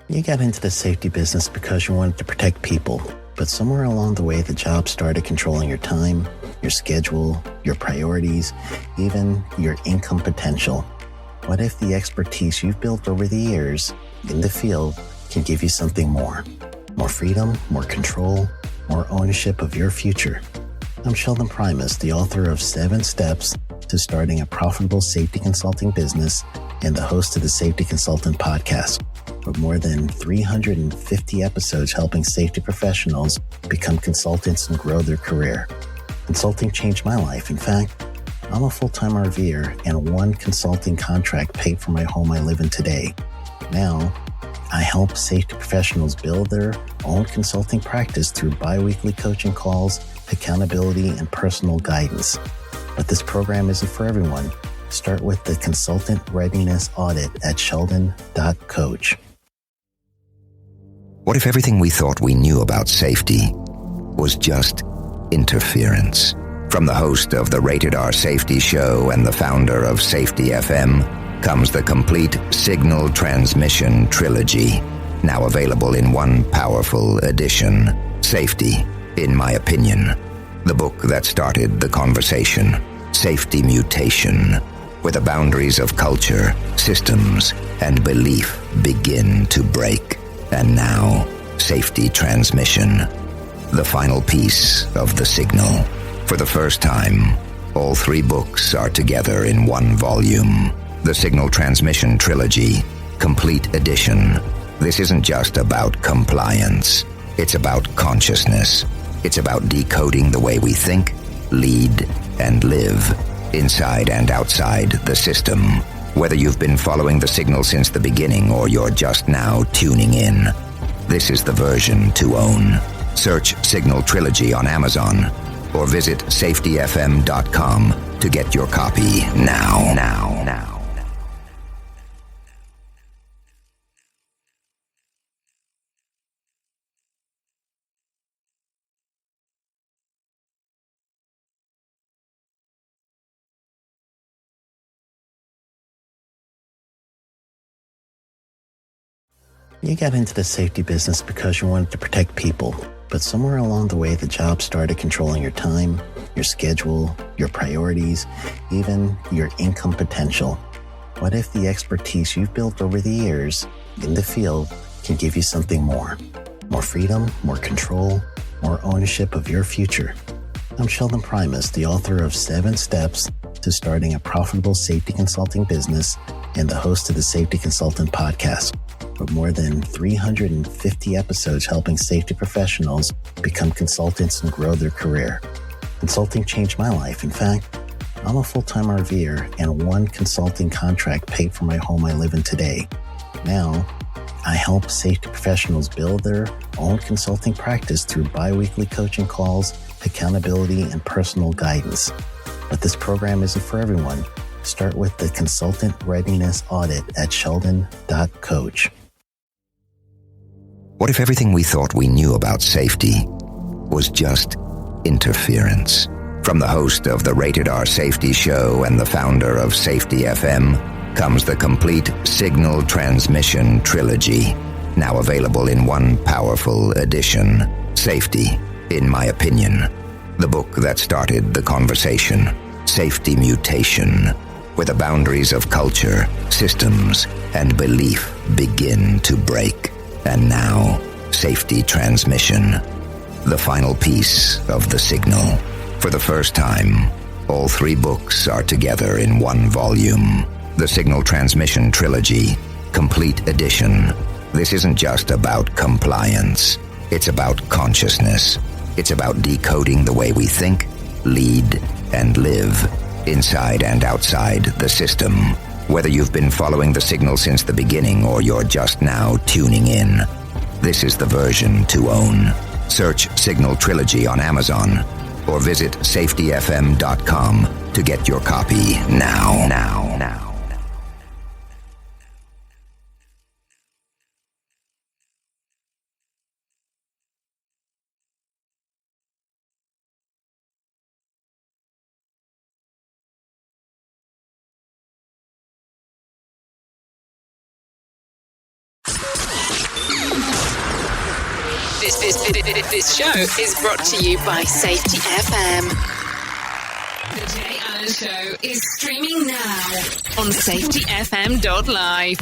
You got into the safety business because you wanted to protect people, but somewhere along the way the job started controlling your time, your schedule, your priorities, even your income potential. What if the expertise you've built over the years in the field can give you something more? More freedom, more control, more ownership of your future. I'm Sheldon Primus, the author of 7 Steps to Starting a Profitable Safety Consulting Business and the host of the Safety Consultant Podcast, with more than 350 episodes helping safety professionals become consultants and grow their career. Consulting changed my life. In fact, I'm a full-time RVer, and one consulting contract paid for my home I live in today. Now, I help safety professionals build their own consulting practice through bi-weekly coaching calls, accountability, and personal guidance. But this program isn't for everyone. Start with the Consultant Readiness Audit at sheldon.coach. What if everything we thought we knew about safety was just interference? From the host of the Rated R Safety Show and the founder of Safety FM comes the complete Signal Transmission Trilogy, now available in one powerful edition. Safety, in my opinion, the book that started the conversation. Safety Mutation, where the boundaries of culture, systems, and belief begin to break. And now, Safety Transmission, the final piece of the signal. For the first time, all 3 books are together in one volume. The Signal Transmission Trilogy, Complete Edition. This isn't just about compliance. It's about consciousness. It's about decoding the way we think, lead, and live, inside and outside the system. Whether you've been following the signal since the beginning or you're just now tuning in, this is the version to own. Search Signal Trilogy on Amazon or visit safetyfm.com to get your copy now. You got into the safety business because you wanted to protect people, but somewhere along the way the job started controlling your time, your schedule, your priorities, even your income potential. What if the expertise you've built over the years in the field can give you something more? More freedom, more control, more ownership of your future. I'm Sheldon Primus, the author of 7 Steps to Starting a Profitable Safety Consulting Business and the host of the Safety Consultant Podcast, with more than 350 episodes helping safety professionals become consultants and grow their career. Consulting changed my life. In fact, I'm a full-time RVer, and one consulting contract paid for my home I live in today. Now, I help safety professionals build their own consulting practice through bi-weekly coaching calls, accountability, and personal guidance. But this program isn't for everyone. Start with the Consultant Readiness Audit at sheldon.coach. What if everything we thought we knew about safety was just interference? From the host of the Rated R Safety Show and the founder of Safety FM comes the complete Signal Transmission Trilogy, now available in one powerful edition. Safety, in my opinion, the book that started the conversation. Safety Mutation, where the boundaries of culture, systems, and belief begin to break. And now, Safety Transmission, the final piece of the signal. For the first time, all 3 books are together in one volume. The Signal Transmission Trilogy, Complete Edition. This isn't just about compliance. It's about consciousness. It's about decoding the way we think, lead, and live, inside and outside the system. Whether you've been following the signal since the beginning or you're just now tuning in, this is the version to own. Search Signal Trilogy on Amazon or visit safetyfm.com to get your copy now. This show is brought to you by Safety FM. The Jay Allen Show is streaming now on safetyfm.live.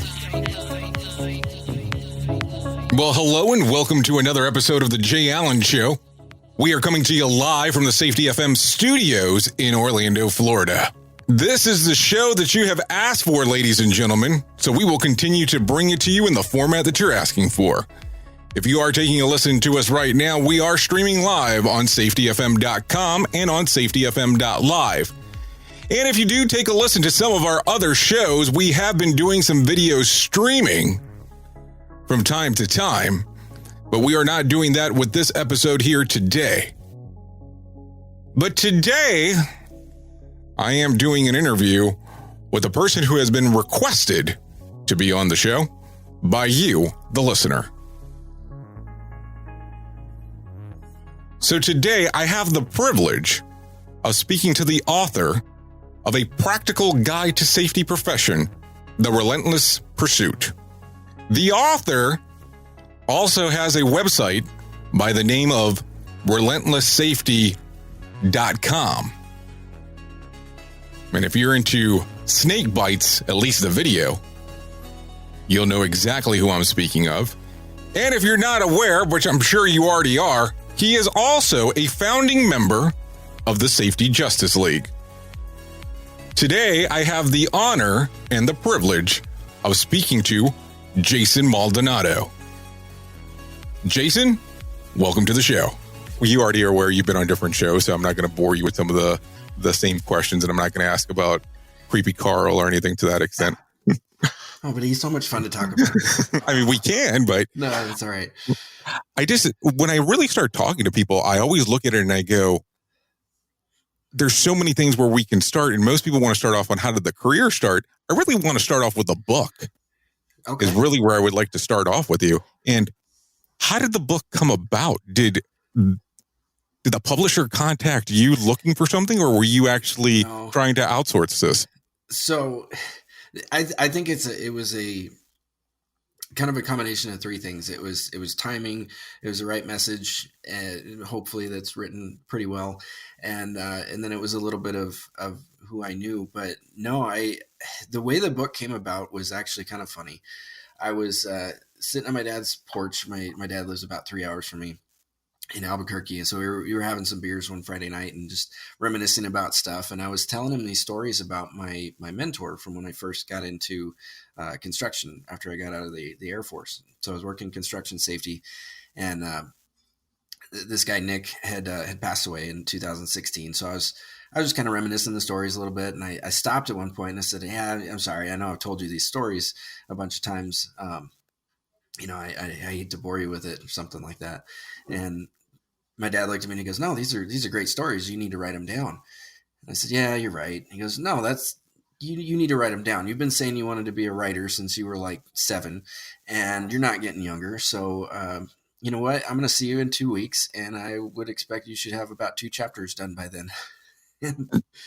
Well, hello and welcome to another episode of The Jay Allen Show. We are coming to you live from the Safety FM studios in Orlando, Florida. This is the show that you have asked for, ladies and gentlemen, so we will continue to bring it to you in the format that you're asking for. If you are taking a listen to us right now, we are streaming live on safetyfm.com and on safetyfm.live. And if you do take a listen to some of our other shows, we have been doing some video streaming from time to time, but we are not doing that with this episode here today. But today, I am doing an interview with a person who has been requested to be on the show by you, the listener. So today, I have the privilege of speaking to the author of A Practical Guide to Safety Profession, The Relentless Pursuit. The author also has a website by the name of relentlesssafety.com. And if you're into snake bites, at least the video, you'll know exactly who I'm speaking of. And if you're not aware, which I'm sure you already are, he is also a founding member of the Safety Justice League. Today, I have the honor and the privilege of speaking to Jason Maldonado. Jason, welcome to the show. Well, you already are aware you've been on different shows, so I'm not going to bore you with some of the same questions, and I'm not going to ask about Creepy Carl or anything to that extent. Oh, but he's so much fun to talk about. I mean, we can, but... No, it's all right. When I really start talking to people, I always look at it and I go, there's so many things where we can start, and most people want to start off on how did the career start. I really want to start off with a book. Okay. Is really where I would like to start off with you. And how did the book come about? Did the publisher contact you looking for something, or were you actually trying to outsource this? So I think it was a kind of a combination of three things. It was timing, it was the right message, and hopefully that's written pretty well. And then it was a little bit of who I knew, but no, the way the book came about was actually kind of funny. I was sitting on my dad's porch. My dad lives about 3 hours from me in Albuquerque. And so we were having some beers one Friday night and just reminiscing about stuff. And I was telling him these stories about my mentor from when I first got into construction after I got out of the Air Force. So I was working construction safety, and this guy, Nick, had passed away in 2016. So I was just kind of reminiscing the stories a little bit. And I stopped at one point and I said, yeah, I'm sorry. I know I've told you these stories a bunch of times. I hate to bore you with it or something like that. And my dad looked at me and he goes, no, these are great stories. You need to write them down. And I said, yeah, you're right. He goes, no, you need to write them down. You've been saying you wanted to be a writer since you were like 7 and you're not getting younger. So, you know what? I'm going to see you in 2 weeks, and I would expect you should have about 2 chapters done by then.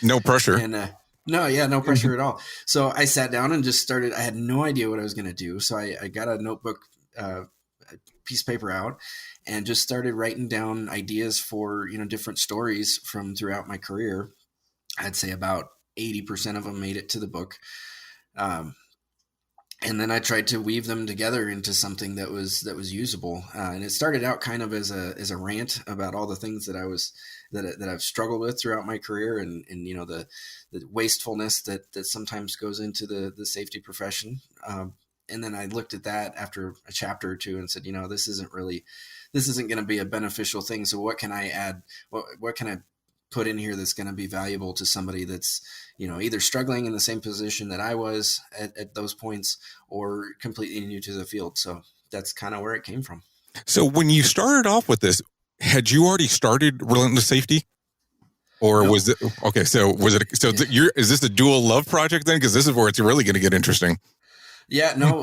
No pressure. And, no pressure at all. So I sat down and just started. I had no idea what I was going to do. So I got a notebook, a piece of paper out, and just started writing down ideas for, different stories from throughout my career. I'd say about 80% of them made it to the book. And then I tried to weave them together into something that was usable. And it started out kind of as a rant about all the things that I've struggled with throughout my career, and the wastefulness that sometimes goes into the safety profession. And then I looked at that after a chapter or two and said, this isn't going to be a beneficial thing. So what can I add? What can I put in here that's going to be valuable to somebody that's, either struggling in the same position that I was at those points, or completely new to the field. So that's kind of where it came from. So when you started off with this, had you already started Relentless Safety? Or no. Was it okay? So was it? So is this a dual love project then? Because this is where it's really going to get interesting. Yeah, no,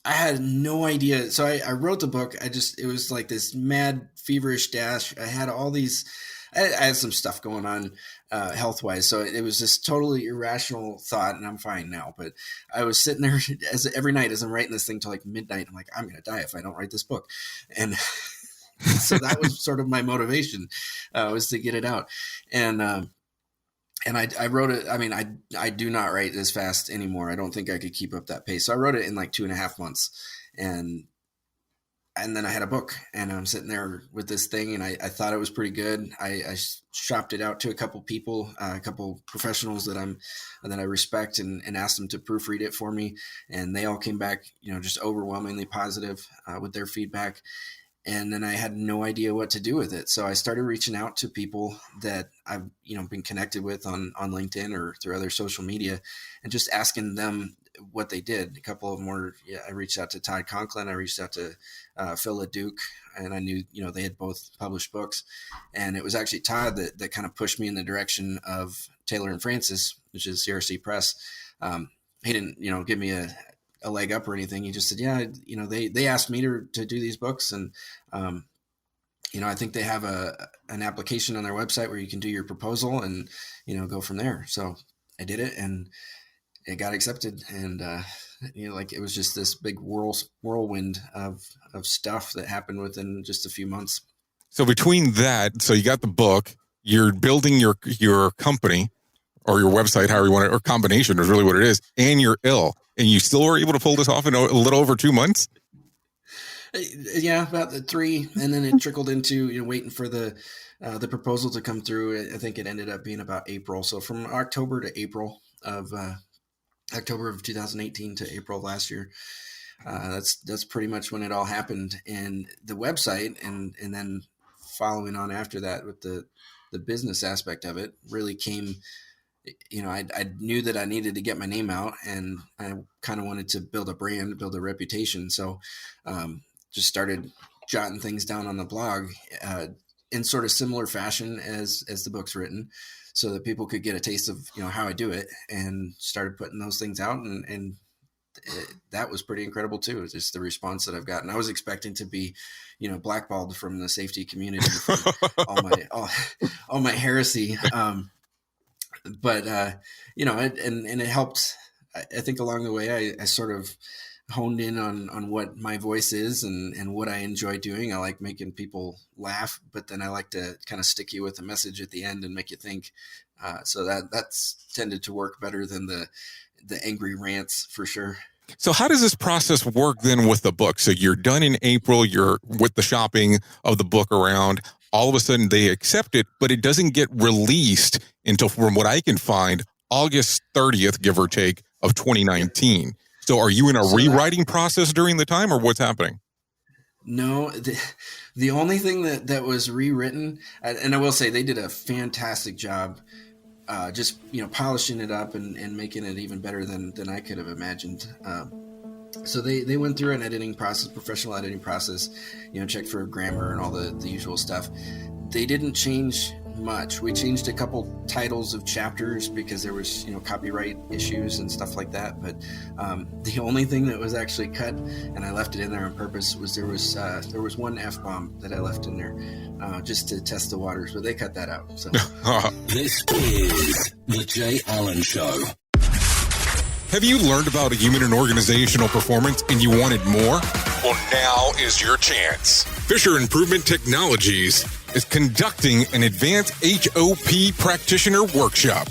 I had no idea. So I wrote the book. It was like this mad, feverish dash. I had all these. I had some stuff going on health-wise, so it was this totally irrational thought, and I'm fine now. But I was sitting there every night as I'm writing this thing till like midnight. I'm like, I'm going to die if I don't write this book. And So that was sort of my motivation, was to get it out. And I wrote it. I mean, I do not write this fast anymore. I don't think I could keep up that pace. So I wrote it in like 2.5 months, and then I had a book, and I'm sitting there with this thing, and I thought it was pretty good. I shopped it out to a couple people, a couple professionals that I respect, and asked them to proofread it for me. And they all came back, just overwhelmingly positive with their feedback. And then I had no idea what to do with it. So I started reaching out to people that I've, been connected with on LinkedIn or through other social media, and just asking them what they did. A couple of them were, I reached out to Todd Conklin. I reached out to Phil LeDuc, and I knew, they had both published books. And it was actually Todd that kind of pushed me in the direction of Taylor and Francis, which is CRC Press. He didn't, give me a leg up or anything. He just said, yeah, they asked me to do these books. And, I think they have an application on their website where you can do your proposal and, go from there. So I did it, and it got accepted. And, it was just this big whirlwind of stuff that happened within just a few months. So between that, so you got the book, you're building your company or your website, however you want it, or combination is really what it is, and you're ill, and you still were able to pull this off in a little over 2 months? Yeah, about the 3. And then it trickled into, waiting for the proposal to come through. I think it ended up being about April. So from October to April of 2018 to April of last year. That's pretty much when it all happened. And the website and then following on after that with the business aspect of it really came, I knew that I needed to get my name out, and I kind of wanted to build a brand, build a reputation. So just started jotting things down on the blog in sort of similar fashion as the book's written, so that people could get a taste of, how I do it, and started putting those things out. And that was pretty incredible too. It's just the response that I've gotten. I was expecting to be, blackballed from the safety community for all my heresy. But it helped. I think along the way, I sort of honed in on what my voice is and what I enjoy doing. I like making people laugh, but then I like to kind of stick you with a message at the end and make you think. So that's tended to work better than the angry rants, for sure. So how does this process work then with the book? So you're done in April, you're with the shopping of the book around. All of a sudden they accept it, but it doesn't get released until, from what I can find, August 30th, give or take, of 2019. So are you in a rewriting process during the time, or what's happening? No, the only thing that was rewritten, and I will say they did a fantastic job, just, polishing it up and making it even better than I could have imagined. So they went through an editing process, professional editing process, checked for grammar and all the usual stuff. They didn't change much. We changed a couple titles of chapters because there was, copyright issues and stuff like that. But the only thing that was actually cut, and I left it in there on purpose, was there was one F-bomb that I left in there just to test the waters, but they cut that out. So This is the Jay Allen Show. Have you learned about human and organizational performance and you wanted more? Well, now is your chance. Fisher Improvement Technologies is conducting an advanced HOP practitioner workshop.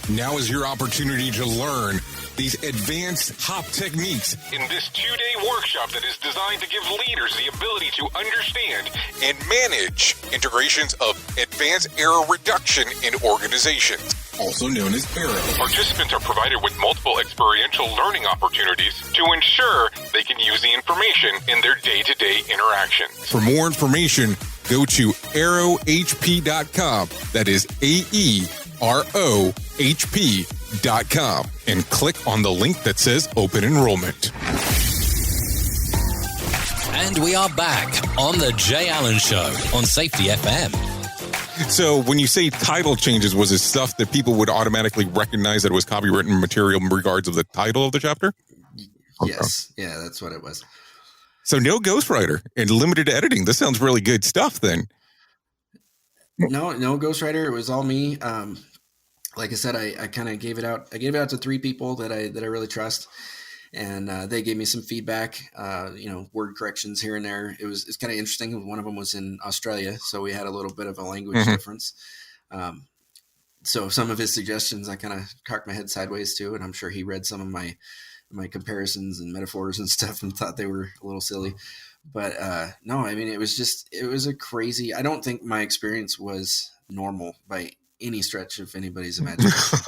Now is your opportunity to learn these advanced HOP techniques in this 2-day workshop that is designed to give leaders the ability to understand and manage integrations of advanced error reduction in organizations, also known as AERO. Participants are provided with multiple experiential learning opportunities to ensure they can use the information in their day-to-day interactions. For more information, go to aerohp.com. That is AEROHP.com and click on the link that says Open Enrollment. And we are back on the Jay Allen Show on Safety FM. So when you say title changes, was it stuff that people would automatically recognize that it was copywritten material in regards of the title of the chapter? Yes. Okay. Yeah, that's what it was. So no ghostwriter and limited editing. This sounds really good stuff then. No ghostwriter. It was all me. Like I said, I kind of gave it out. I gave it out to 3 people that I really trust. and they gave me some feedback, word corrections here and there. It's kind of interesting. One of them was in Australia, so we had a little bit of a language difference. So some of his suggestions, I kind of cocked my head sideways to, and I'm sure he read some of my comparisons and metaphors and stuff and thought they were a little silly. But no, I mean, it was a crazy, I don't think my experience was normal by any stretch of anybody's imagination.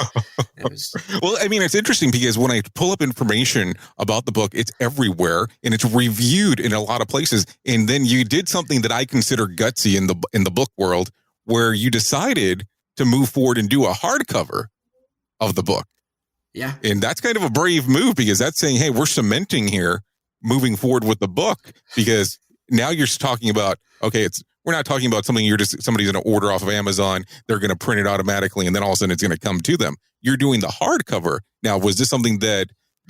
Well, I mean, it's interesting because when I pull up information about the book, it's everywhere and it's reviewed in a lot of places. And then you did something that I consider gutsy in the book world, where you decided to move forward and do a hardcover of the book. Yeah. And that's kind of a brave move, because that's saying, hey, we're cementing here moving forward with the book, because now you're talking about, okay, we're not talking about something somebody's going to order off of Amazon. They're going to print it automatically, and then all of a sudden it's going to come to them. You're doing the hardcover. Now, was this something that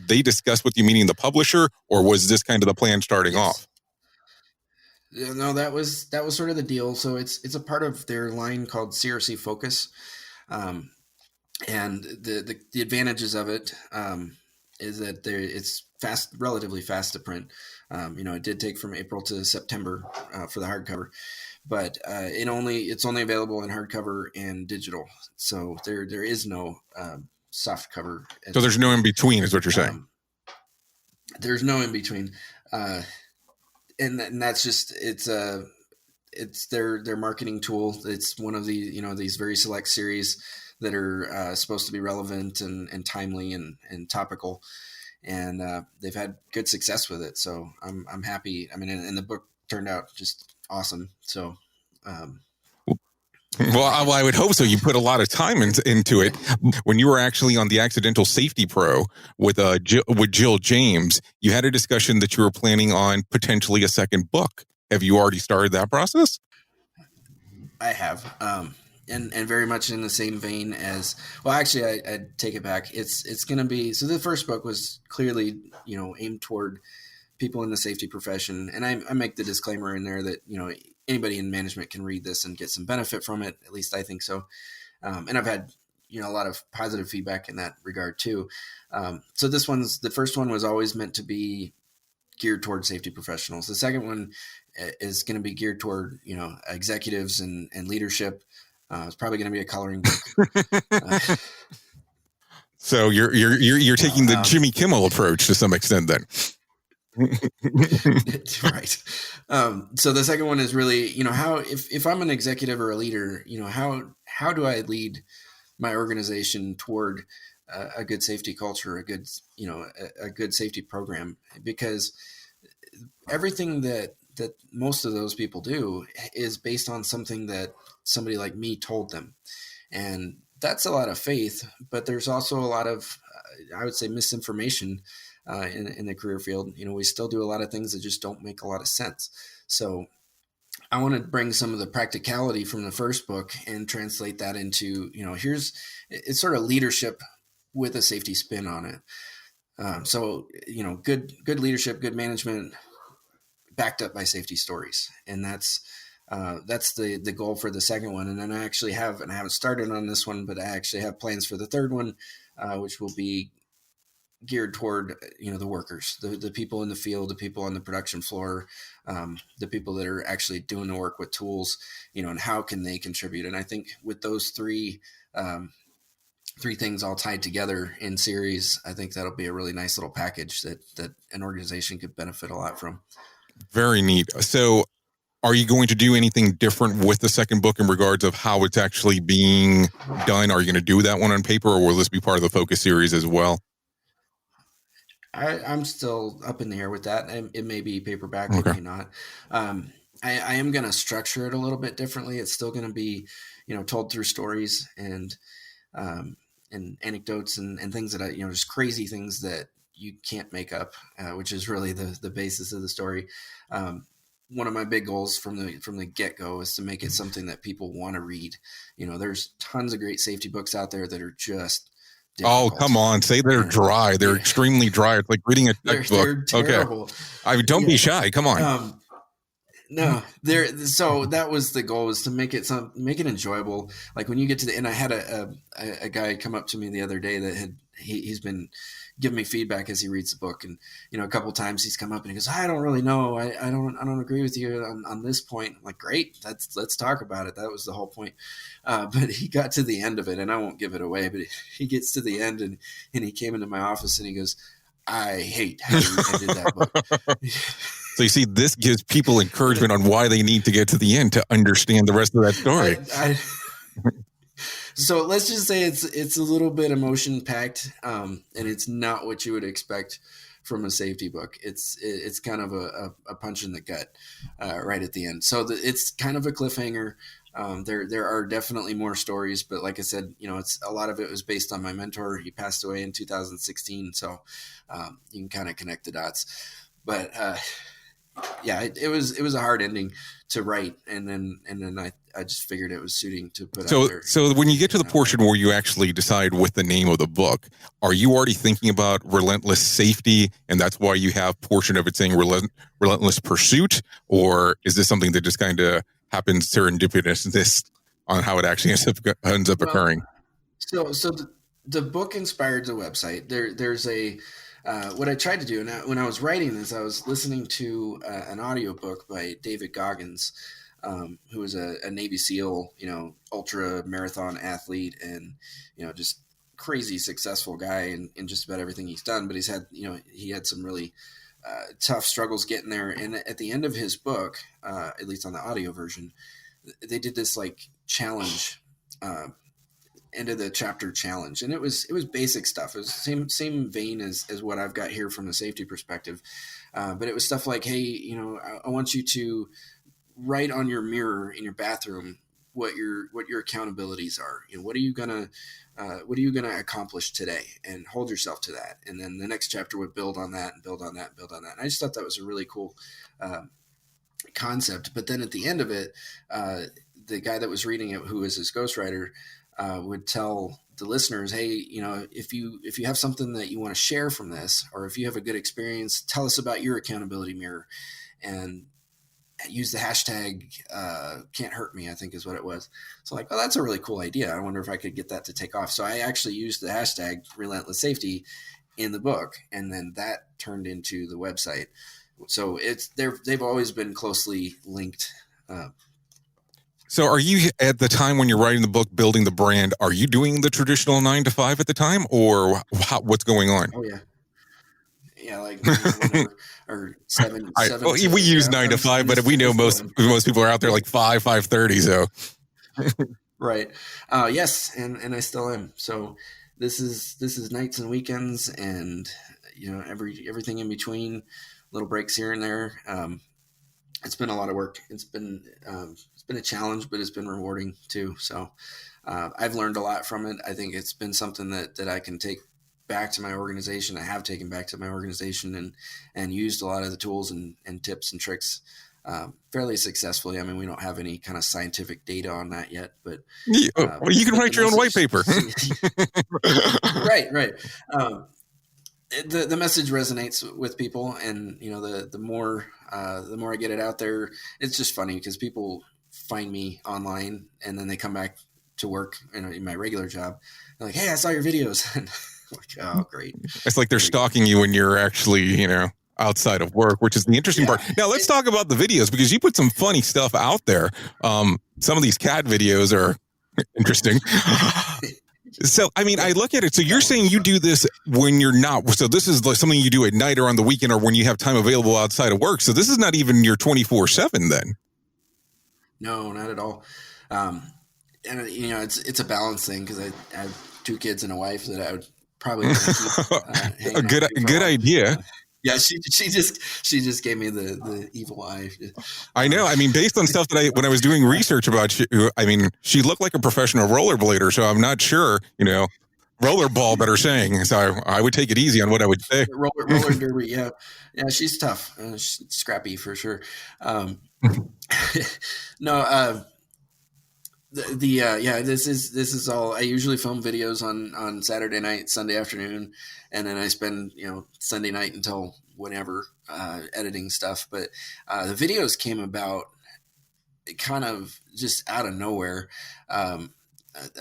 they discussed with you, meaning the publisher, or was this kind of the plan starting off? No, that was sort of the deal. So it's a part of their line called CRC Focus. And the advantages of it is that it's relatively fast to print. It did take from April to September for the hardcover, but it's only available in hardcover and digital. So there is no soft cover. So there's no in between, is what you're saying. There's no in between, and that's just it's their marketing tool. It's one of the these very select series that are supposed to be relevant and timely and topical, and they've had good success with it. So I'm happy. I mean, and the book turned out just awesome. So, well, I would hope so. You put a lot of time into it. When you were actually on the Accidental Safety Pro with Jill James, you had a discussion that you were planning on potentially a second book. Have you already started that process? I have. And very much in the same vein as, well, actually, I'd take it back. It's going to be, so the first book was clearly, aimed toward people in the safety profession. And I make the disclaimer in there that, anybody in management can read this and get some benefit from it. At least I think so. And I've had, a lot of positive feedback in that regard too. So the first one was always meant to be geared toward safety professionals. The second one is going to be geared toward, executives and leadership. It's probably going to be a coloring book. So you're taking the Jimmy Kimmel approach to some extent, then. Right. So the second one is really, how if I'm an executive or a leader, how do I lead my organization toward a good safety culture, a good safety program? Because everything that most of those people do is based on something that somebody like me told them. And that's a lot of faith, but there's also a lot of, I would say, misinformation in the career field. We still do a lot of things that just don't make a lot of sense. So I want to bring some of the practicality from the first book and translate that into, it's sort of leadership with a safety spin on it. So, good leadership, good management, backed up by safety stories. And that's the goal for the second one. And then I actually have, and I haven't started on this one, but I actually have plans for the third one, which will be geared toward, the workers, the people in the field, the people on the production floor, the people that are actually doing the work with tools, and how can they contribute? And I think with those three things all tied together in series, I think that'll be a really nice little package that an organization could benefit a lot from. Very neat. So are you going to do anything different with the second book in regards of how it's actually being done? Are you going to do that one on paper, or will this be part of the focus series as well? I'm still up in the air with that. It may be paperback, okay. It may not. I am going to structure it a little bit differently. It's still going to be, told through stories and anecdotes and things that just crazy things that you can't make up, which is really the basis of the story. One of my big goals from the get-go is to make it something that people want to read. There's tons of great safety books out there that are just difficult. Oh, come on. Say they're dry. They're extremely dry. It's like reading a textbook. They're terrible. Okay. Don't be shy. Come on. No, so that was the goal, is to make it enjoyable. Like when you get to the end, I had a guy come up to me the other day that he's been giving me feedback as he reads the book. And, a couple of times he's come up and he goes, I don't really know. I don't agree with you on this point. I'm like, great, let's talk about it. That was the whole point. But he got to the end of it, and I won't give it away, but he gets to the end and he came into my office and he goes, I hate how you ended that book. So you see, this gives people encouragement on why they need to get to the end to understand the rest of that story. So let's just say it's a little bit emotion packed, and it's not what you would expect from a safety book. It's kind of a punch in the gut right at the end. So it's kind of a cliffhanger. There are definitely more stories, but like I said, it's a lot of it was based on my mentor. He passed away in 2016, so you can kind of connect the dots. But yeah, it was a hard ending to write, and then I just figured it was suiting to put out there. So when you get to the portion where you actually decide what the name of the book, are you already thinking about Relentless Safety, and that's why you have portion of it saying Relentless Pursuit, or is this something that just kind of happens serendipitous on how it actually ends up occurring? So the book inspired the website. There's a what I tried to do, and when I was writing this, I was listening to an audiobook by David Goggins, who was a Navy SEAL, ultra marathon athlete, and just crazy successful guy in just about everything he's done. But he had some really tough struggles getting there. And at the end of his book, at least on the audio version, they did this like challenge. End of the chapter challenge, and it was basic stuff. It was same vein as what I've got here from the safety perspective, but it was stuff like, hey, I want you to write on your mirror in your bathroom what your accountabilities are. What are you gonna accomplish today, and hold yourself to that. And then the next chapter would build on that and build on that and build on that. And I just thought that was a really cool concept. But then at the end of it, the guy that was reading it, who was his ghostwriter, would tell the listeners, hey, if you have something that you want to share from this, or if you have a good experience, tell us about your accountability mirror, and use the hashtag can't hurt me, I think is what it was. So like, well, that's a really cool idea. I wonder if I could get that to take off. So I actually used the hashtag Relentless Safety in the book, and then that turned into the website. So they've always been closely linked. So are you, at the time when you're writing the book, building the brand, are you doing the traditional 9 to 5 at the time, or what's going on? Oh yeah. Yeah, like whatever, or seven. We use 9 to 5, but we know most people are out there like 5:30. So, right. Yes, and I still am. So this is nights and weekends, and everything in between, little breaks here and there. It's been a lot of work. It's been a challenge, but it's been rewarding too. So I've learned a lot from it. I think it's been something that I can take back to my organization. I have taken back to my organization and used a lot of the tools and tips and tricks fairly successfully. I mean, we don't have any kind of scientific data on that yet, but you can write your own white paper. Right. The message resonates with people, and the more I get it out there, it's just funny because people find me online and then they come back to work in my regular job. They're like, hey, I saw your videos. And I'm like, oh, great. It's like they're stalking you when you're actually, outside of work, which is the interesting part. Now let's talk about the videos, because you put some funny stuff out there. Some of these cat videos are interesting. So, I mean, I look at it. So you're saying you do this when you're not. So this is like something you do at night or on the weekend or when you have time available outside of work. So this is not even your 24/7 then. No, not at all. And it's a balance thing, because I have 2 kids and a wife that I would probably keep, a good idea. Yeah, she just gave me the evil eye. I know. I mean, based on stuff that when I was doing research about you, I mean, she looked like a professional rollerblader, so I'm not sure, rollerball better saying. So I would take it easy on what I would say. Roller derby, yeah, she's tough, she's scrappy for sure. No, this is all. I usually film videos on Saturday night, Sunday afternoon, and then I spend Sunday night until whenever editing stuff. But the videos came about kind of just out of nowhere. I'm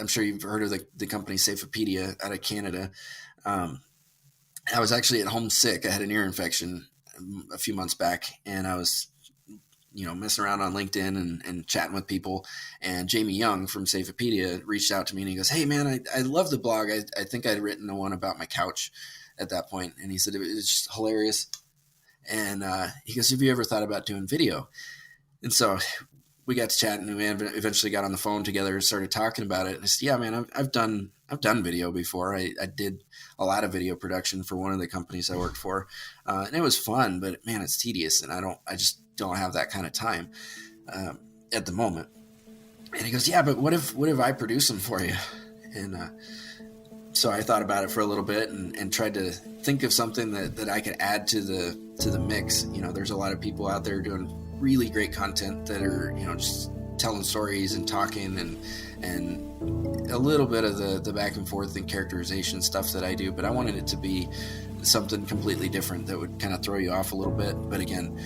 sure you've heard of the company Safepedia out of Canada. I was actually at home sick. I had an ear infection a few months back, and I was, messing around on LinkedIn and chatting with people. And Jamie Young from Safepedia reached out to me, and he goes, "Hey man, I love the blog. I think I'd written the one about my couch at that point." And he said, "It was just hilarious." And he goes, "Have you ever thought about doing video?" And so we got to chatting, and we eventually got on the phone together and started talking about it. And I said, "Yeah, man, I've done video before. I did a lot of video production for one of the companies I worked for, and it was fun. But man, it's tedious, and I just don't have that kind of time at the moment." And he goes, "Yeah, but what if I produce them for you?" And so I thought about it for a little bit and tried to think of something that I could add to the mix. There's a lot of people out there doing really great content that are, just telling stories and talking and a little bit of the back and forth and characterization stuff that I do, but I wanted it to be something completely different that would kind of throw you off a little bit, but again,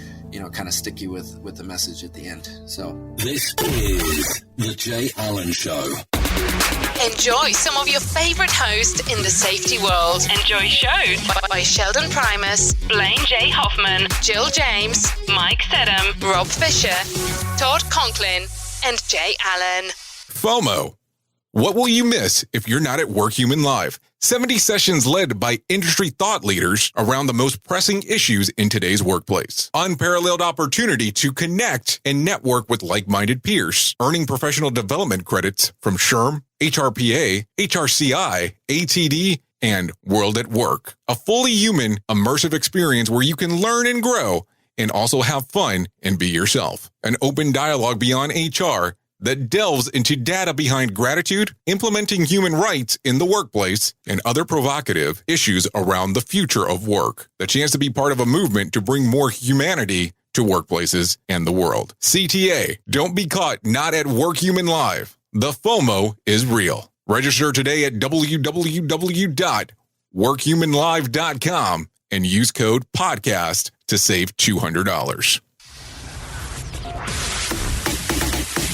kind of stick you with the message at the end. So this is the Jay Allen Show. Enjoy some of your favorite hosts in the safety world. Enjoy shows by Sheldon Primus, Blaine J. Hoffman, Jill James, Mike Sedham, Rob Fisher, Todd Conklin, and Jay Allen. FOMO. What will you miss if you're not at Work Human Live? 70 sessions led by industry thought leaders around the most pressing issues in today's workplace. Unparalleled opportunity to connect and network with like-minded peers, earning professional development credits from SHRM, HRPA, HRCI, ATD, and World at Work. A fully human, immersive experience where you can learn and grow and also have fun and be yourself. An open dialogue beyond HR that delves into data behind gratitude, implementing human rights in the workplace, and other provocative issues around the future of work. The chance to be part of a movement to bring more humanity to workplaces and the world. CTA, don't be caught not at Work Human Live. The FOMO is real. Register today at www.workhumanlive.com and use code PODCAST to save $200.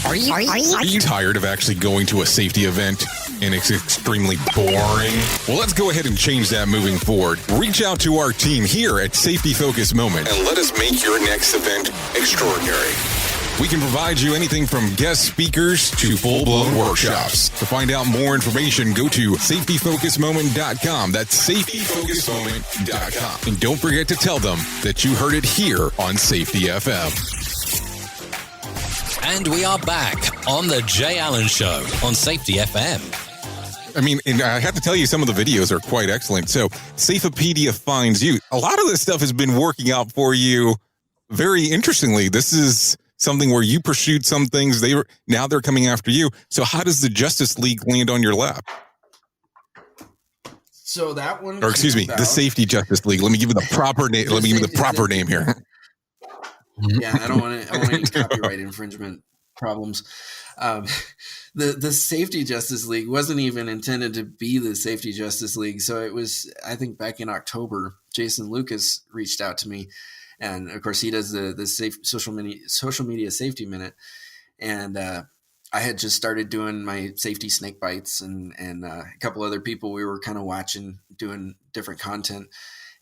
Are you tired of actually going to a safety event and it's extremely boring? Well, let's go ahead and change that moving forward. Reach out to our team here at Safety Focus Moment and let us make your next event extraordinary. We can provide you anything from guest speakers to full-blown workshops. To find out more information, go to safetyfocusmoment.com. That's safetyfocusmoment.com. And don't forget to tell them that you heard it here on Safety FM. And we are back on the Jay Allen Show on Safety FM. I mean, and I have to tell you, some of the videos are quite excellent. So, Safepedia finds you. A lot of this stuff has been working out for you very interestingly. This is something where you pursued some things. Now they're coming after you. So, how does the Justice League land on your lap? So that one, or excuse me, the Safety Justice League. Let me give you the proper name. Let me give you the proper name here. Yeah, I don't want any copyright infringement problems. The Safety Justice League wasn't even intended to be the Safety Justice League. So it was, I think back in October, Jason Lucas reached out to me. And of course he does the social media safety minute. And I had just started doing my safety snake bites and a couple other people we were kind of watching doing different content.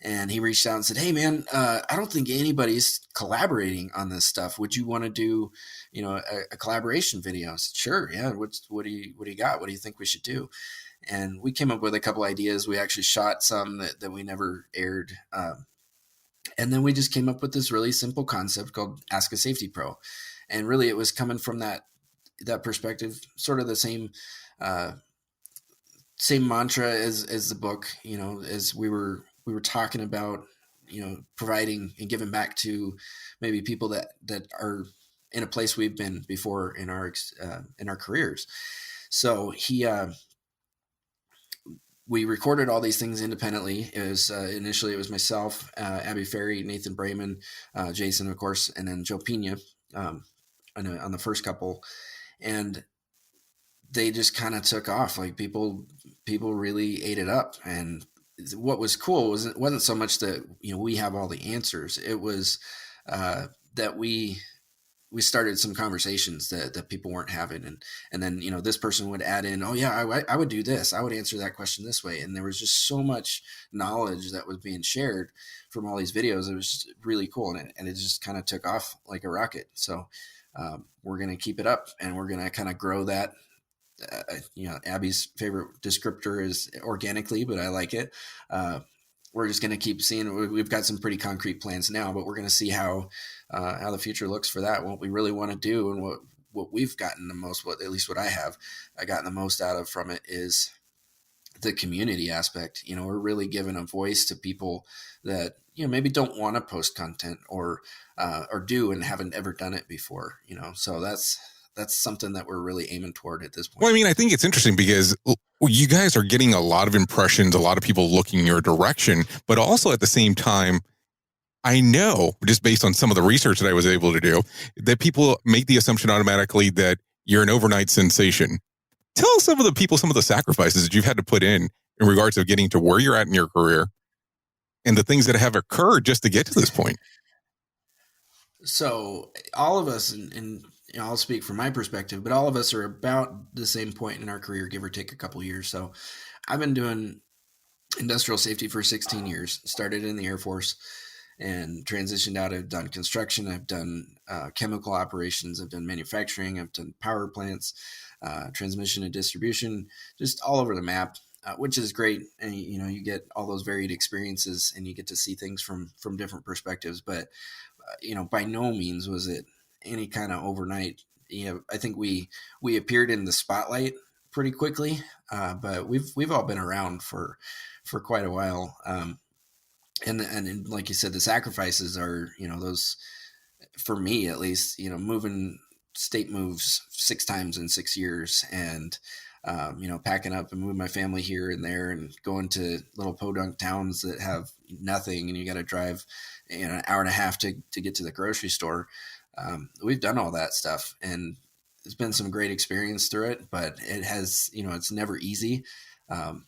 And he reached out and said, "Hey man, I don't think anybody's collaborating on this stuff. Would you want to do, a collaboration video?" I said, "Sure. Yeah. What do you got? What do you think we should do?" And we came up with a couple ideas. We actually shot some that we never aired. And then we just came up with this really simple concept called Ask a Safety Pro. And really it was coming from that perspective, sort of the same mantra as the book, as we were talking about, providing and giving back to maybe people that are in a place we've been before in our careers. So we recorded all these things independently. It was initially it was myself, Abby Ferry, Nathan Brayman, Jason, of course, and then Joe Pena on the first couple, and they just kind of took off. Like people really ate it up. And what was cool it wasn't so much that we have all the answers. It was that we we started some conversations that people weren't having. And then, this person would add in, oh yeah, I would do this. I would answer that question this way. And there was just so much knowledge that was being shared from all these videos. It was just really cool. And it just kind of took off like a rocket. So we're going to keep it up, and we're going to kind of grow that. Abby's favorite descriptor is organically, but I like it. We're just going to keep seeing. We've got some pretty concrete plans now, but we're going to see how the future looks for that. What we really want to do, and what we've gotten the most, at least what I gotten the most out of from it, is the community aspect. We're really giving a voice to people that maybe don't want to post content or do and haven't ever done it before. So that's something that we're really aiming toward at this point. Well, I mean, I think it's interesting because you guys are getting a lot of impressions, a lot of people looking in your direction, but also at the same time, I know, just based on some of the research that I was able to do, that people make the assumption automatically that you're an overnight sensation. Tell some of the sacrifices that you've had to put in regards to getting to where you're at in your career and the things that have occurred just to get to this point. So all of us, and I'll speak from my perspective, but all of us are about the same point in our career, give or take a couple of years. So I've been doing industrial safety for 16 years, started in the Air Force and transitioned out. I've done construction. I've done chemical operations. I've done manufacturing. I've done power plants, transmission and distribution, just all over the map, which is great. And, you get all those varied experiences and you get to see things from different perspectives. But, by no means was it any kind of overnight. I think we appeared in the spotlight pretty quickly, but we've all been around for quite a while. And like you said, the sacrifices are, those, for me at least, moving state moves 6 times in 6 years, and packing up and moving my family here and there, and going to little podunk towns that have nothing, and you got to drive an hour and a half to get to the grocery store. We've done all that stuff, and it's been some great experience through it, but it has, it's never easy.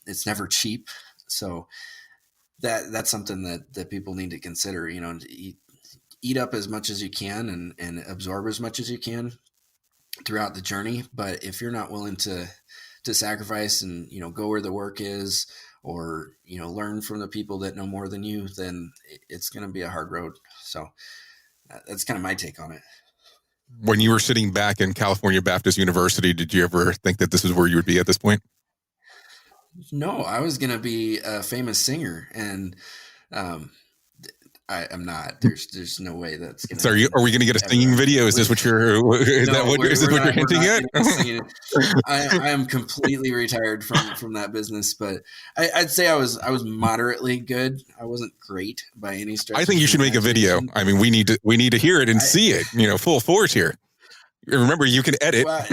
It's never cheap. So that's something that people need to consider, eat up as much as you can and absorb as much as you can throughout the journey. But if you're not willing to sacrifice and, go where the work is, or, learn from the people that know more than you, then it's going to be a hard road. So that's kind of my take on it. When you were sitting back in California Baptist University, did you ever think that this is where you would be at this point? No, I was going to be a famous singer, and I'm not. There's no way that's going to. So are we going to get a singing video? Is this what you're hinting at? I am completely retired from that business, but I'd say I was moderately good. I wasn't great by any stretch. I think you should make a video. I mean, we need to hear it and see it. Full force here. Remember, you can edit. Well,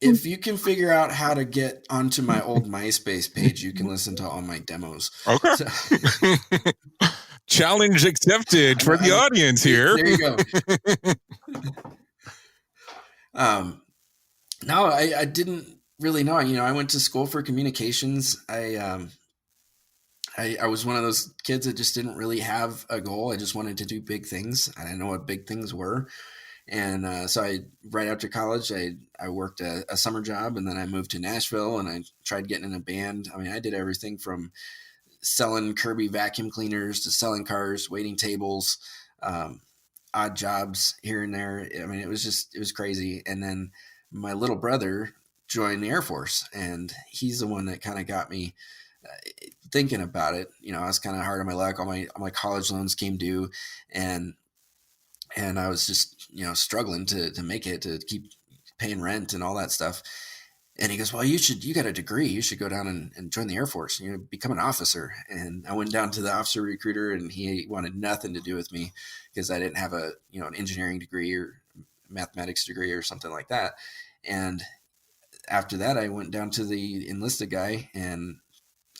if you can figure out how to get onto my old MySpace page, you can listen to all my demos. Okay. So, challenge accepted for the audience here. There you go. No, I didn't really know. I went to school for communications. I was one of those kids that just didn't really have a goal. I just wanted to do big things. I didn't know what big things were. And so right after college, I worked a summer job, and then I moved to Nashville, and I tried getting in a band. I mean, I did everything from selling Kirby vacuum cleaners to selling cars, waiting tables, odd jobs here and there. I mean, it was crazy. And then my little brother joined the Air Force, and he's the one that kind of got me thinking about it. I was kind of hard on my luck. All my college loans came due, and I was just, struggling to make it, to keep paying rent and all that stuff. And he goes, well, you got a degree. You should go down and join the Air Force, become an officer. And I went down to the officer recruiter, and he wanted nothing to do with me because I didn't have an engineering degree or mathematics degree or something like that. And after that, I went down to the enlisted guy, and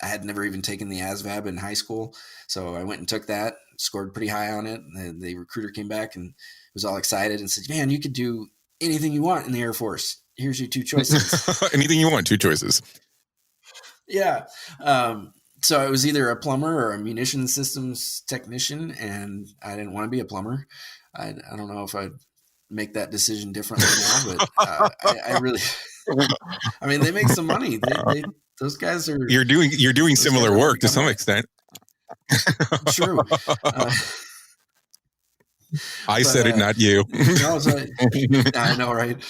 I had never even taken the ASVAB in high school. So I went and took that, scored pretty high on it. And the recruiter came back and was all excited and said, man, you could do anything you want in the Air Force. Here's your 2 choices. Anything you want, 2 choices. Yeah. So I was either a plumber or a munition systems technician, and I didn't want to be a plumber. I don't know if I'd make that decision differently now, but I really, I mean, they make some money. Those guys are. You're doing similar work to some extent. True. I said it, not you. No, I know, right?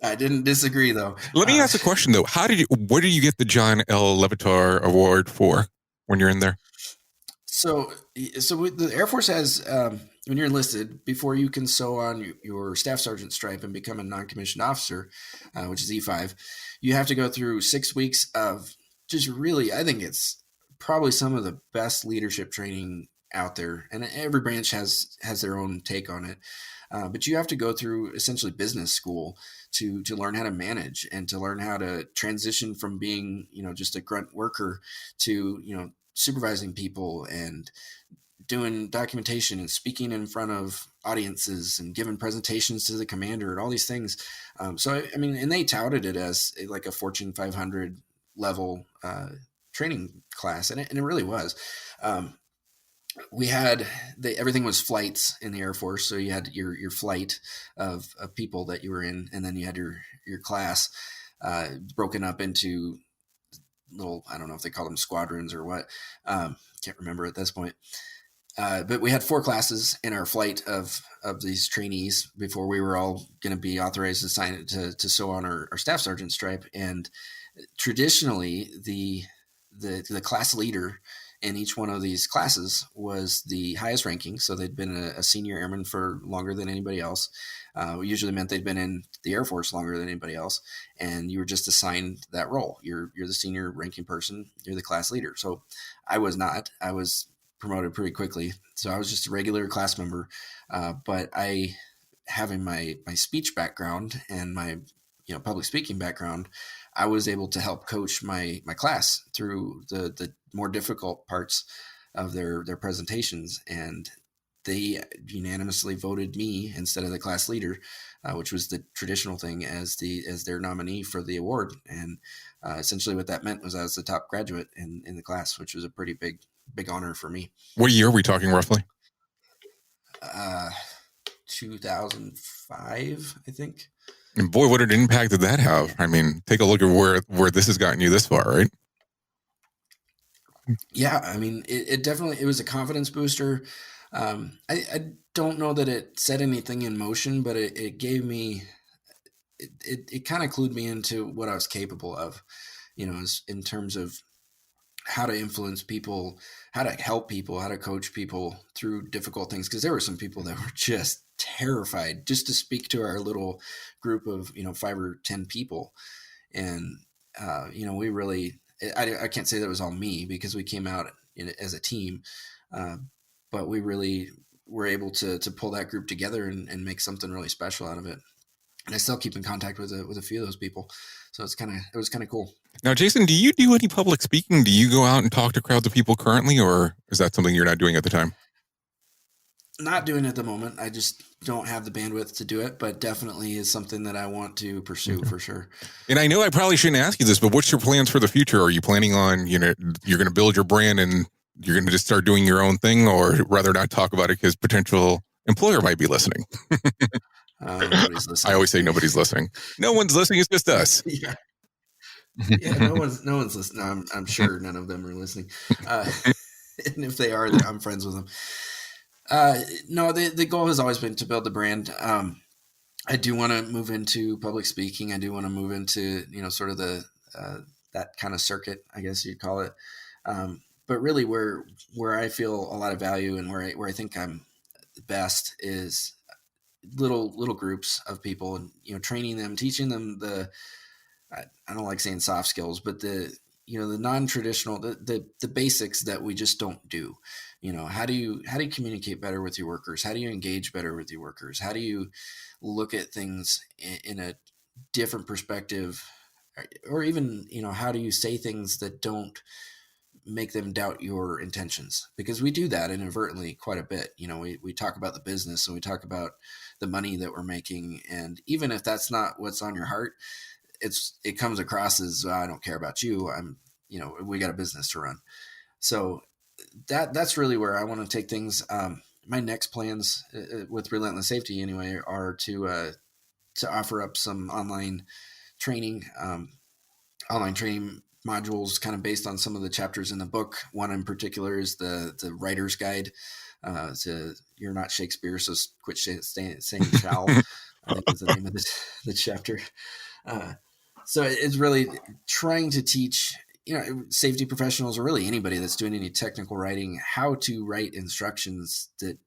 I didn't disagree, though. Let me ask a question, though. What did you get the John L. Levitar Award for when you're in there? So the Air Force has, when you're enlisted, before you can sew on your staff sergeant stripe and become a non-commissioned officer, which is E5, you have to go through 6 weeks of just really, I think it's probably some of the best leadership training out there. And every branch has their own take on it. But you have to go through essentially business school to learn how to manage and to learn how to transition from being, just a grunt worker to, supervising people and doing documentation and speaking in front of audiences and giving presentations to the commander and all these things. So, I mean, and they touted it as like a Fortune 500 level training class. And it really was. We had everything was flights in the Air Force. So you had your flight of people that you were in, and then you had your class broken up into little, I don't know if they call them squadrons or what. Can't remember at this point. But we had 4 classes in our flight of these trainees before we were all going to be authorized to sign it to sew on our staff sergeant stripe. And traditionally, the class leader in each one of these classes was the highest ranking. So they'd been a senior airman for longer than anybody else. Usually meant they'd been in the Air Force longer than anybody else. And you were just assigned that role. You're the senior ranking person. You're the class leader. So I was not. I was promoted pretty quickly. So I was just a regular class member. But having my speech background and my public speaking background, I was able to help coach my class through the more difficult parts of their presentations, and they unanimously voted me instead of the class leader, which was the traditional thing, as their nominee for the award. And essentially, what that meant was I was the top graduate in the class, which was a pretty big honor for me. What year are we talking roughly? 2005, I think. And boy, what an impact did that have? I mean, take a look at where this has gotten you this far, right? Yeah, I mean, it definitely, it was a confidence booster. I don't know that it set anything in motion, but it gave me, it kind of clued me into what I was capable of, in terms of how to influence people, how to help people, how to coach people through difficult things. Because there were some people that were just terrified just to speak to our little group of 5 or 10 people. And we really, I can't say that it was all me, because we came out as a team, but we really were able to pull that group together and make something really special out of it. And I still keep in contact with a few of those people, so it was kind of cool. Now, Jason, do you do any public speaking? Do you go out and talk to crowds of people currently, or is that something you're not doing at the time? Not doing it at the moment. I just don't have the bandwidth to do it, but definitely is something that I want to pursue for sure. And I know I probably shouldn't ask you this, but what's your plans for the future? Are you planning on, you're going to build your brand and you're going to just start doing your own thing, or rather not talk about it because potential employer might be listening? Nobody's listening. I always say nobody's listening. No one's listening. It's just us. Yeah. No one's listening. I'm sure none of them are listening. And if they are, I'm friends with them. No, the goal has always been to build the brand. I do want to move into public speaking. I do want to move into, sort of the, that kind of circuit, I guess you'd call it. But really where I feel a lot of value and where I think I'm best is little groups of people, and, training them, teaching them I don't like saying soft skills, but the non-traditional, the basics that we just don't do. How do you communicate better with your workers? How do you engage better with your workers? How do you look at things in a different perspective? Or even, how do you say things that don't make them doubt your intentions? Because we do that inadvertently quite a bit. We talk about the business and we talk about the money that we're making. And even if that's not what's on your heart, it comes across as, I don't care about you. I'm we got a business to run. So that's really where I want to take things. My next plans with Relentless Safety anyway are to offer up some online training modules kind of based on some of the chapters in the book. One in particular is the writer's guide to You're Not Shakespeare, so quit saying shall. I think is the name of the chapter. So it's really trying to teach, safety professionals, or really anybody that's doing any technical writing, how to write instructions that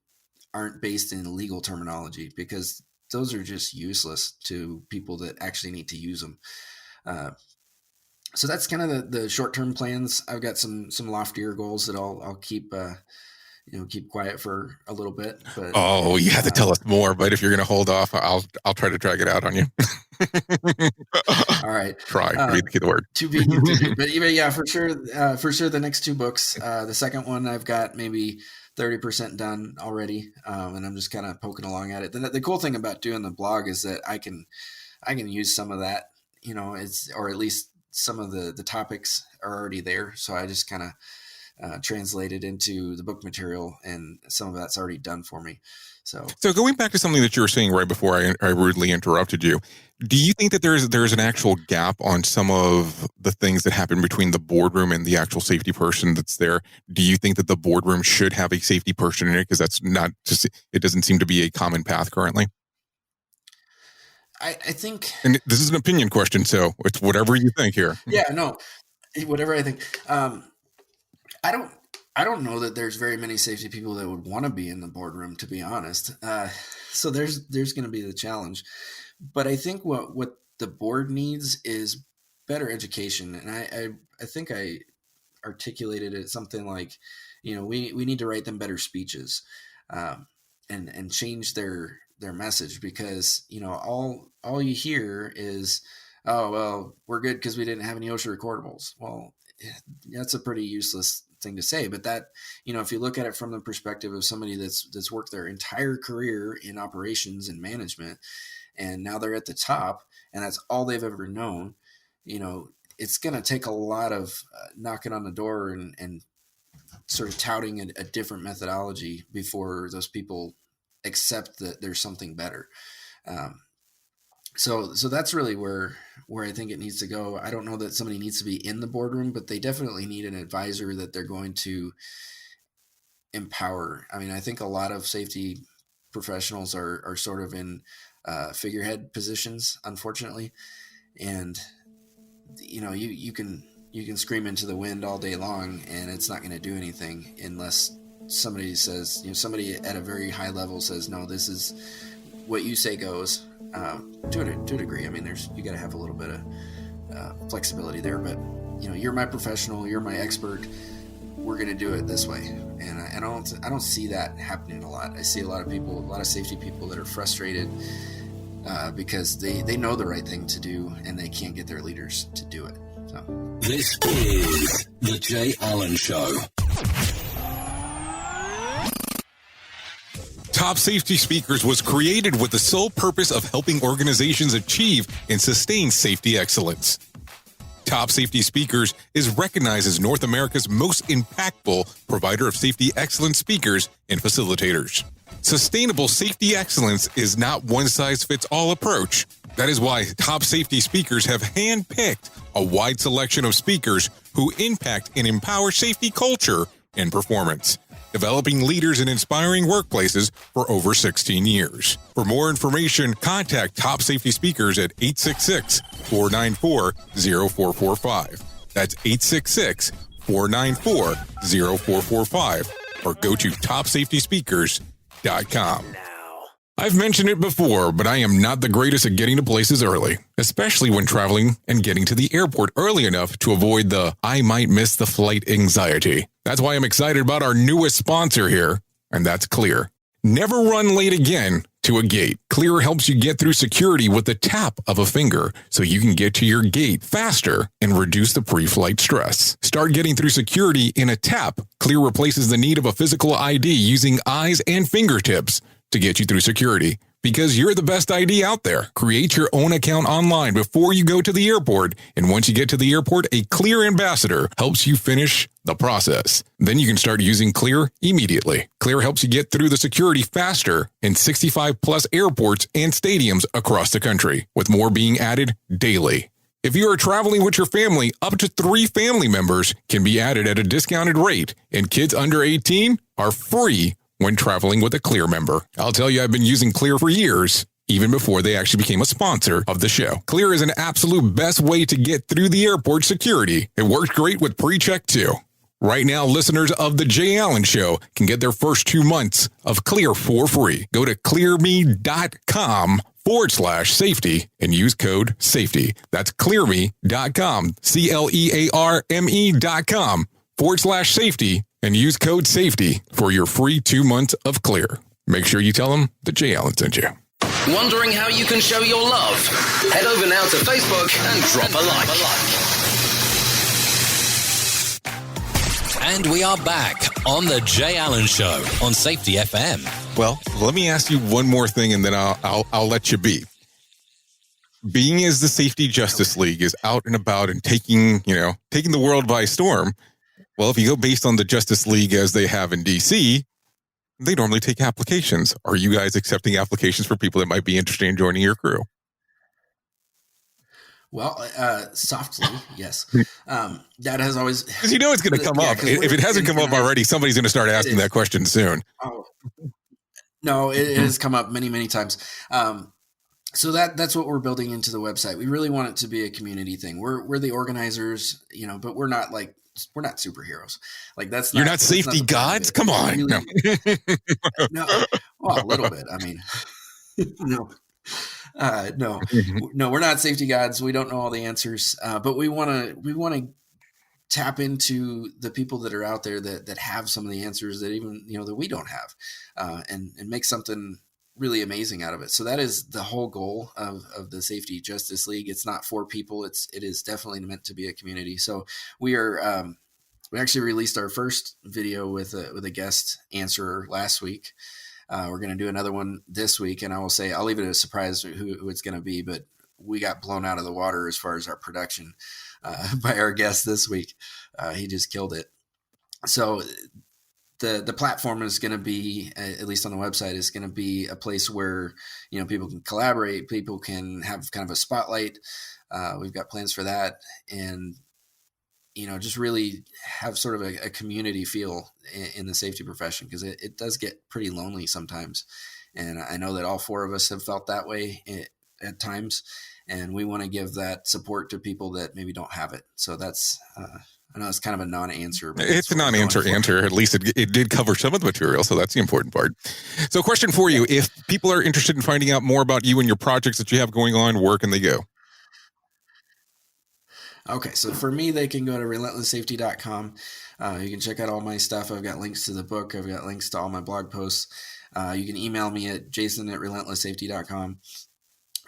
aren't based in legal terminology, because those are just useless to people that actually need to use them. So that's kind of the short-term plans. I've got some loftier goals that I'll keep quiet for a little bit. But you have to tell us more. But if you're going to hold off, I'll try to drag it out on you. All right, try read the word. To be continued. But yeah, for sure. The next two books. The second one I've got maybe 30% done already, and I'm just kind of poking along at it. The cool thing about doing the blog is that I can use some of that. Or at least some of the topics are already there. So I just kind of translate it into the book material, and some of that's already done for me. So going back to something that you were saying right before I rudely interrupted you, do you think that there's an actual gap on some of the things that happen between the boardroom and the actual safety person that's there? Do you think that the boardroom should have a safety person in it? Because that's not just, it doesn't seem to be a common path currently. I think, and this is an opinion question, so it's whatever you think here. Yeah, no, whatever I think. I don't know that there's very many safety people that would want to be in the boardroom, to be honest. So there's going to be the challenge, but I think what the board needs is better education. And I think I articulated it something like, we need to write them better speeches, and change their message, because all you hear is, oh well, we're good because we didn't have any OSHA recordables. Well, that's a pretty useless thing to say, but that, if you look at it from the perspective of somebody that's worked their entire career in operations and management, and now they're at the top and that's all they've ever known, it's going to take a lot of knocking on the door and sort of touting a different methodology before those people accept that there's something better. So that's really where I think it needs to go. I don't know that somebody needs to be in the boardroom, but they definitely need an advisor that they're going to empower. I mean, I think a lot of safety professionals are sort of in figurehead positions, unfortunately. And, you can scream into the wind all day long and it's not going to do anything unless somebody says, somebody at a very high level says, no, this is what you say goes. To a degree. I mean, you got to have a little bit of flexibility there, but you're my professional, you're my expert. We're going to do it this way, and I don't see that happening a lot. I see a lot of safety people that are frustrated because they know the right thing to do and they can't get their leaders to do it. So this is the Jay Allen Show. Top Safety Speakers was created with the sole purpose of helping organizations achieve and sustain safety excellence. Top Safety Speakers is recognized as North America's most impactful provider of safety excellence speakers and facilitators. Sustainable safety excellence is not one-size-fits-all approach. That is why Top Safety Speakers have handpicked a wide selection of speakers who impact and empower safety culture and performance, developing leaders in inspiring workplaces for over 16 years. For more information, contact Top Safety Speakers at 866-494-0445. That's 866-494-0445, or go to topsafetyspeakers.com. I've mentioned it before, but I am not the greatest at getting to places early, especially when traveling and getting to the airport early enough to avoid the I might miss the flight anxiety. That's why I'm excited about our newest sponsor here, and that's Clear. Never run late again to a gate. Clear helps you get through security with the tap of a finger so you can get to your gate faster and reduce the pre-flight stress. Start getting through security in a tap. Clear replaces the need of a physical ID using eyes and fingertips to get you through security, Because you're the best ID out there. Create your own account online before you go to the airport. And once you get to the airport, a Clear ambassador helps you finish the process. Then you can start using Clear immediately. Clear helps you get through the security faster in 65 plus airports and stadiums across the country, with more being added daily. If you are traveling with your family, up to 3 family members can be added at a discounted rate, and kids under 18 are free when traveling with a Clear member. I'll tell you, I've been using Clear for years, even before they actually became a sponsor of the show. Clear is an absolute best way to get through the airport security. It works great with pre-check too. Right now, listeners of The Jay Allen Show can get their first 2 months of Clear for free. Go to clearme.com/safety and use code SAFETY. That's clearme.com, CLEARME.com/safety, and use code SAFETY for your free 2 months of Clear. Make sure you tell them that Jay Allen sent you. Wondering how you can show your love? Head over now to Facebook and drop a like. And we are back on the Jay Allen Show on Safety FM. Well, let me ask you one more thing, and then I'll let you be. Being as the Safety Justice League is out and about and taking the world by storm. Well, if you go based on the Justice League as they have in DC, they normally take applications. Are you guys accepting applications for people that might be interested in joining your crew? Well, softly, yes. That has always... Because you know it's going to come up. If it hasn't come up already, somebody's going to start asking that question soon. Oh. No, it has come up many, many times. So that's what we're building into the website. We really want it to be a community thing. We're the organizers, but we're not superheroes. Like that's not, you're not safety gods. Come on, really, no. Well, a little bit. I mean, no, we're not safety gods. We don't know all the answers, but we want to tap into the people that are out there that have some of the answers that even that we don't have, and make something really amazing out of it. So that is the whole goal of the Safety Justice League. It's not for people. It is definitely meant to be a community. So we are, we actually released our first video with a guest answerer last week. We're going to do another one this week, and I'll leave it a surprise who it's going to be, but we got blown out of the water as far as our production, by our guest this week. He just killed it. So the platform is going to be, at least on the website, is going to be a place where, people can collaborate, people can have kind of a spotlight. We've got plans for that, and, just really have sort of a community feel in the safety profession, because it does get pretty lonely sometimes. And I know that all 4 of us have felt that way at times, and we want to give that support to people that maybe don't have it. So that's, I know it's kind of a non-answer. But it's a non-answer answer. At least it did cover some of the material, so that's the important part. So question for you, if people are interested in finding out more about you and your projects that you have going on, where can they go? Okay, so for me, they can go to relentlesssafety.com. You can check out all my stuff. I've got links to the book. I've got links to all my blog posts. You can email me at jason@relentlesssafety.com.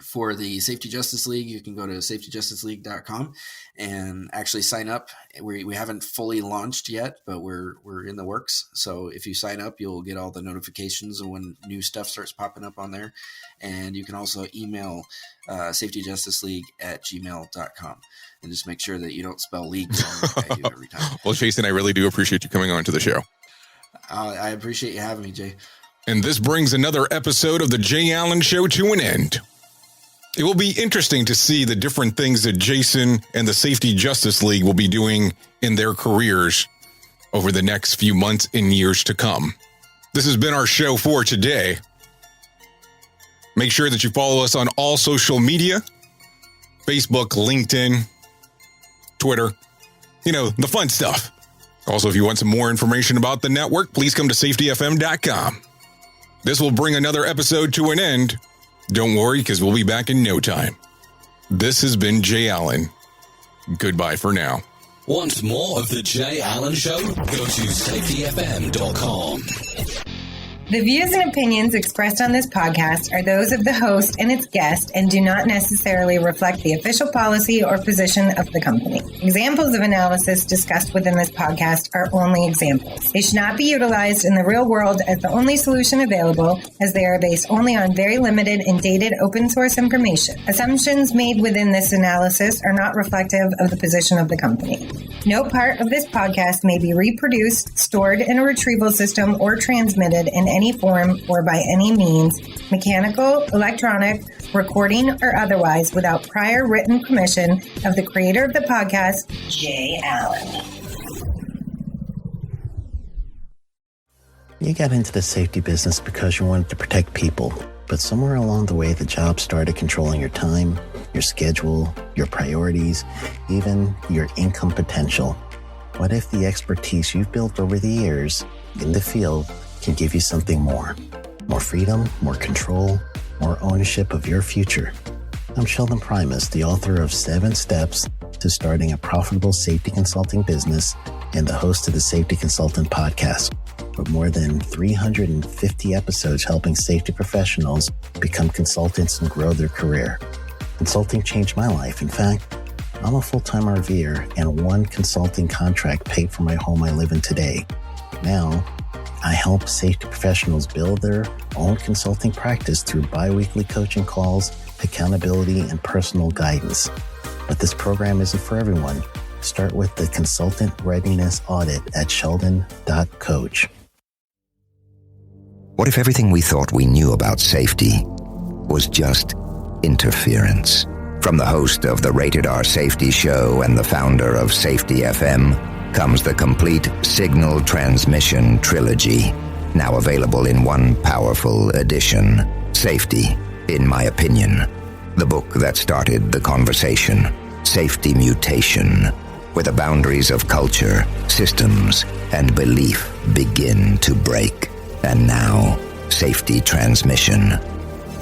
For the Safety Justice League, you can go to safetyjusticeleague.com and actually sign up. We haven't fully launched yet, but we're in the works. So if you sign up, you'll get all the notifications of when new stuff starts popping up on there. And you can also email safetyjusticeleague@gmail.com. And just make sure that you don't spell league like I do every time. Well, Jason, I really do appreciate you coming on to the show. I appreciate you having me, Jay. And this brings another episode of the Jay Allen Show to an end. It will be interesting to see the different things that Jason and the Safety Justice League will be doing in their careers over the next few months and years to come. This has been our show for today. Make sure that you follow us on all social media, Facebook, LinkedIn, Twitter, the fun stuff. Also, if you want some more information about the network, please come to safetyfm.com. This will bring another episode to an end. Don't worry, because we'll be back in no time. This has been Jay Allen. Goodbye for now. Want more of the Jay Allen Show? Go to safetyfm.com. The views and opinions expressed on this podcast are those of the host and its guest and do not necessarily reflect the official policy or position of the company. Examples of analysis discussed within this podcast are only examples. They should not be utilized in the real world as the only solution available, as they are based only on very limited and dated open source information. Assumptions made within this analysis are not reflective of the position of the company. No part of this podcast may be reproduced, stored in a retrieval system, or transmitted in any form or by any means, mechanical, electronic, recording, or otherwise, without prior written permission of the creator of the podcast, Jay Allen. You got into the safety business because you wanted to protect people, but somewhere along the way, the job started controlling your time, your schedule, your priorities, even your income potential. What if the expertise you've built over the years in the field can give you something more? More freedom, more control, more ownership of your future. I'm Sheldon Primus, the author of 7 Steps to Starting a Profitable Safety Consulting Business and the host of the Safety Consultant Podcast, with more than 350 episodes helping safety professionals become consultants and grow their career. Consulting changed my life. In fact, I'm a full-time RVer, and one consulting contract paid for my home I live in today. Now, I help safety professionals build their own consulting practice through bi-weekly coaching calls, accountability, and personal guidance. But this program isn't for everyone. Start with the Consultant Readiness Audit at sheldon.coach. What if everything we thought we knew about safety was just interference? From the host of the Rated R Safety Show and the founder of Safety FM comes the complete Signal Transmission Trilogy, now available in one powerful edition. Safety, in my opinion, the book that started the conversation. Safety Mutation, where the boundaries of culture, systems, and belief begin to break. And now, Safety Transmission,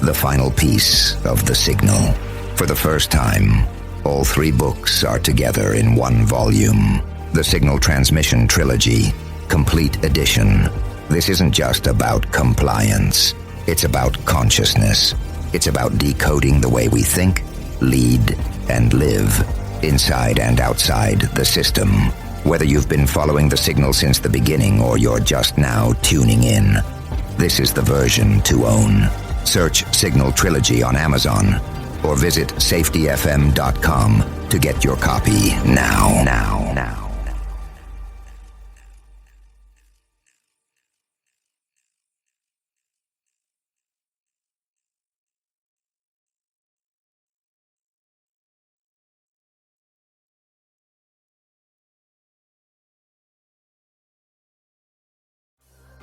the final piece of the signal. For the first time, all 3 books are together in one volume. The Signal Transmission Trilogy, Complete Edition. This isn't just about compliance. It's about consciousness. It's about decoding the way we think, lead, and live, inside and outside the system. Whether you've been following the signal since the beginning or you're just now tuning in, this is the version to own. Search Signal Trilogy on Amazon or visit safetyfm.com to get your copy now.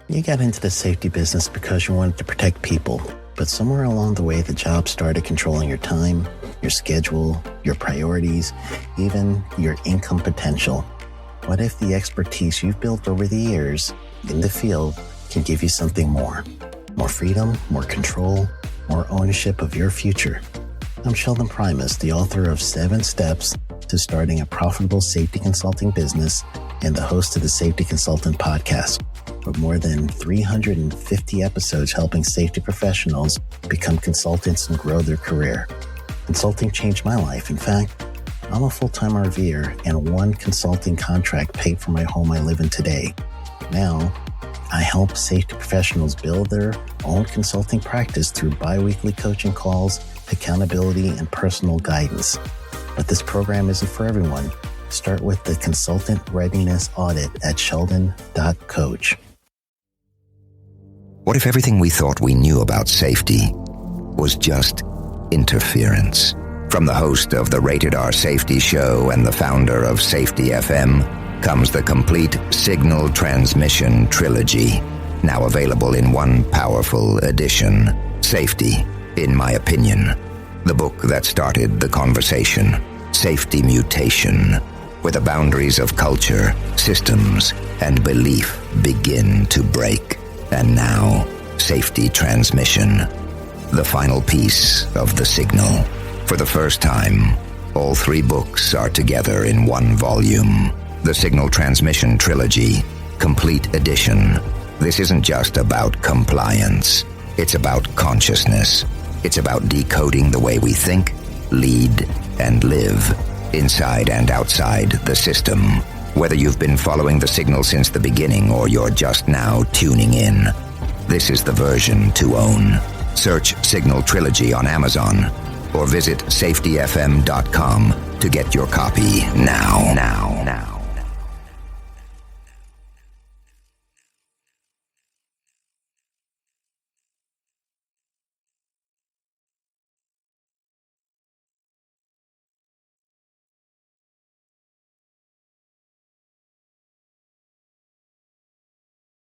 You got into the safety business because you wanted to protect people, but somewhere along the way, the job started controlling your time, your schedule, your priorities, even your income potential. What if the expertise you've built over the years in the field can give you something more? More freedom, more control, more ownership of your future. I'm Sheldon Primus, the author of 7 Steps to Starting a Profitable Safety Consulting Business and the host of the Safety Consultant Podcast, with more than 350 episodes helping safety professionals become consultants and grow their career. Consulting changed my life. In fact, I'm a full-time RVer, and one consulting contract paid for my home I live in today. Now, I help safety professionals build their own consulting practice through bi-weekly coaching calls, accountability, and personal guidance. But this program isn't for everyone. Start with the Consultant Readiness Audit at sheldon.coach. What if everything we thought we knew about safety was just interference? From the host of the Rated R Safety Show and the founder of Safety FM comes the complete Signal Transmission Trilogy, now available in one powerful edition. Safety, in my opinion, the book that started the conversation. Safety Mutation, where the boundaries of culture, systems, and belief begin to break. And now, Safety Transmission, the final piece of the signal. For the first time, all 3 books are together in one volume. The Signal Transmission Trilogy, Complete Edition. This isn't just about compliance. It's about consciousness. It's about decoding the way we think, lead, and live, inside and outside the system. Whether you've been following the signal since the beginning or you're just now tuning in, this is the version to own. Search Signal Trilogy on Amazon or visit safetyfm.com to get your copy now.